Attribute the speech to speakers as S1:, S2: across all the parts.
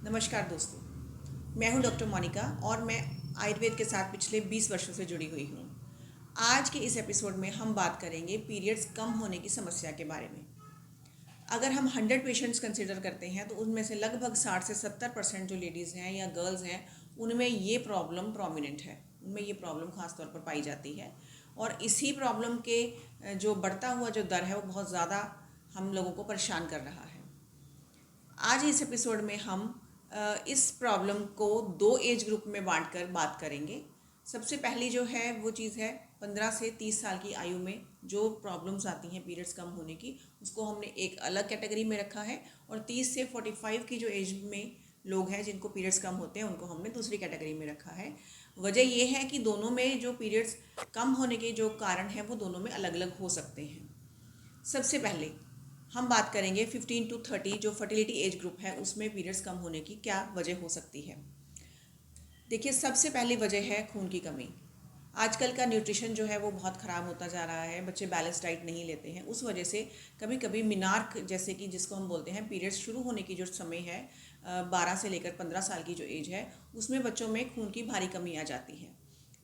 S1: नमस्कार दोस्तों, मैं हूं डॉक्टर मोनिका और मैं आयुर्वेद के साथ पिछले 20 वर्षों से जुड़ी हुई हूं। आज के इस एपिसोड में हम बात करेंगे पीरियड्स कम होने की समस्या के बारे में। अगर हम 100 पेशेंट्स कंसिडर करते हैं तो उनमें से लगभग 60 से 70% जो लेडीज़ हैं या गर्ल्स हैं उनमें ये प्रॉब्लम प्रोमिनेंट है, उनमें ये प्रॉब्लम ख़ास तौर पर पाई जाती है। और इसी प्रॉब्लम के जो बढ़ता हुआ जो दर है वो बहुत ज़्यादा हम लोगों को परेशान कर रहा है। आज इस एपिसोड में हम इस प्रॉब्लम को 2 एज ग्रुप में बांट कर बात करेंगे। सबसे पहली जो है वो चीज़ है 15 से 30 साल की आयु में जो प्रॉब्लम्स आती हैं पीरियड्स कम होने की, उसको हमने एक अलग कैटेगरी में रखा है। और 30 से 45 की जो एज में लोग हैं जिनको पीरियड्स कम होते हैं उनको हमने दूसरी कैटेगरी में रखा है। वजह ये है कि दोनों में जो पीरियड्स कम होने के जो कारण हैं वो दोनों में अलग अलग हो सकते हैं। सबसे पहले हम बात करेंगे 15 टू 30 जो फर्टिलिटी एज ग्रुप है उसमें पीरियड्स कम होने की क्या वजह हो सकती है। देखिए, सबसे पहली वजह है खून की कमी। आजकल का न्यूट्रिशन जो है वो बहुत ख़राब होता जा रहा है, बच्चे बैलेंस डाइट नहीं लेते हैं। उस वजह से कभी कभी मिनार्क जैसे कि जिसको हम बोलते हैं पीरियड्स शुरू होने की जो समय है 12 से लेकर 15 साल की जो एज है उसमें बच्चों में खून की भारी कमी आ जाती है।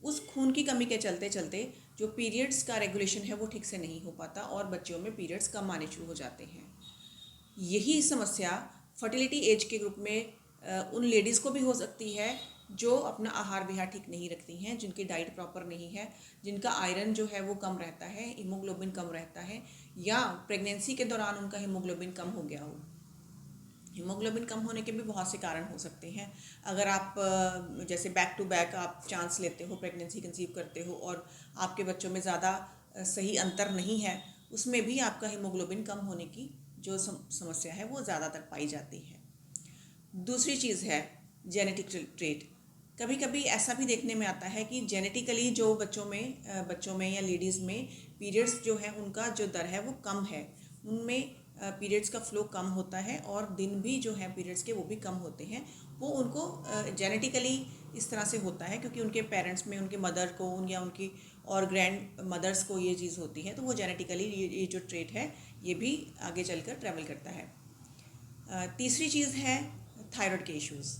S1: उस खून की कमी के चलते चलते जो पीरियड्स का रेगुलेशन है वो ठीक से नहीं हो पाता और बच्चों में पीरियड्स कम आने शुरू हो जाते हैं। यही समस्या फर्टिलिटी एज के ग्रुप में उन लेडीज़ को भी हो सकती है जो अपना आहार विहार ठीक नहीं रखती हैं, जिनकी डाइट प्रॉपर नहीं है, जिनका आयरन जो है वो कम रहता है, हीमोग्लोबिन कम रहता है, या प्रेगनेंसी के दौरान उनका हीमोग्लोबिन कम हो गया हो। हीमोग्लोबिन कम होने के भी बहुत से कारण हो सकते हैं। अगर आप जैसे बैक टू बैक आप चांस लेते हो, प्रेगनेंसी कंसीव करते हो और आपके बच्चों में ज़्यादा सही अंतर नहीं है, उसमें भी आपका हीमोग्लोबिन कम होने की जो समस्या है वो ज़्यादातर पाई जाती है। दूसरी चीज़ है जेनेटिक ट्रेट। कभी कभी ऐसा भी देखने में आता है कि जेनेटिकली जो बच्चों में या लेडीज़ में पीरियड्स जो है उनका जो दर है वो कम है, उनमें पीरियड्स का फ्लो कम होता है और दिन भी जो है पीरियड्स के वो भी कम होते हैं। वो उनको जेनेटिकली इस तरह से होता है क्योंकि उनके पेरेंट्स में उनके मदर को या उनकी और ग्रैंड मदर्स को ये चीज़ होती है, तो वो जेनेटिकली ये जो ट्रेट है ये भी आगे चलकर ट्रैवल करता है। तीसरी चीज़ है थायराइड के इश्यूज़।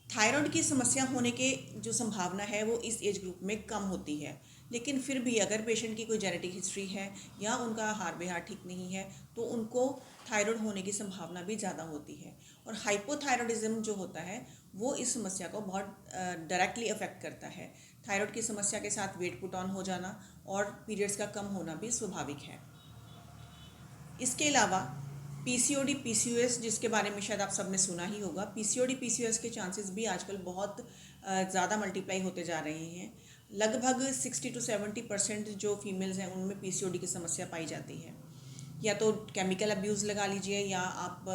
S1: थायराइड की समस्या होने के जो संभावना है वो इस एज ग्रुप में कम होती है, लेकिन फिर भी अगर पेशेंट की कोई जेनेटिक हिस्ट्री है या उनका आहार विहार ठीक नहीं है तो उनको थायराइड होने की संभावना भी ज़्यादा होती है। और हाइपोथायराइडिज्म जो होता है वो इस समस्या को बहुत डायरेक्टली अफेक्ट करता है। थायराइड की समस्या के साथ वेट पुट ऑन हो जाना और पीरियड्स का कम होना भी स्वाभाविक है। इसके अलावा पीसीओडी पीसीओएस जिसके बारे में शायद आप सब ने सुना ही होगा, पीसीओडी पीसीओएस के चांसेस भी आजकल बहुत ज़्यादा मल्टीप्लाई होते जा रहे हैं। लगभग 60 to 70% जो फीमेल्स हैं उनमें पीसीओडी की समस्या पाई जाती है। या तो केमिकल अब्यूज़ लगा लीजिए या आप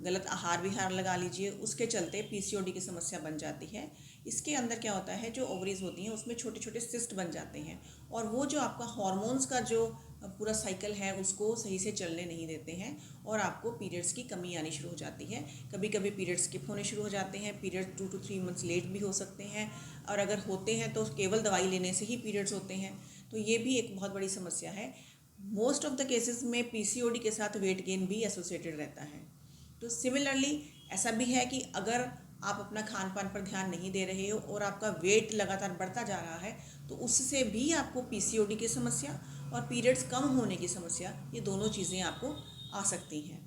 S1: गलत आहार विहार लगा लीजिए, उसके चलते पीसीओडी की समस्या बन जाती है। इसके अंदर क्या होता है, जो ओवरीज होती हैं उसमें छोटे छोटे सिस्ट बन जाते हैं और वो जो आपका हार्मोन्स का जो पूरा साइकिल है उसको सही से चलने नहीं देते हैं और आपको पीरियड्स की कमी आनी शुरू हो जाती है। कभी कभी पीरियड्स स्किप होने शुरू हो जाते हैं, पीरियड 2 to 3 मंथ्स लेट भी हो सकते हैं और अगर होते हैं तो केवल दवाई लेने से ही पीरियड्स होते हैं, तो ये भी एक बहुत बड़ी समस्या है। मोस्ट ऑफ द केसेस में पीसीओडी के साथ वेट गेन भी एसोसिएटेड रहता है। तो सिमिलरली ऐसा भी है कि अगर आप अपना खान पान पर ध्यान नहीं दे रहे हो और आपका वेट लगातार बढ़ता जा रहा है तो उससे भी आपको पीसीओडी की समस्या और पीरियड्स कम होने की समस्या, ये दोनों चीज़ें आपको आ सकती हैं।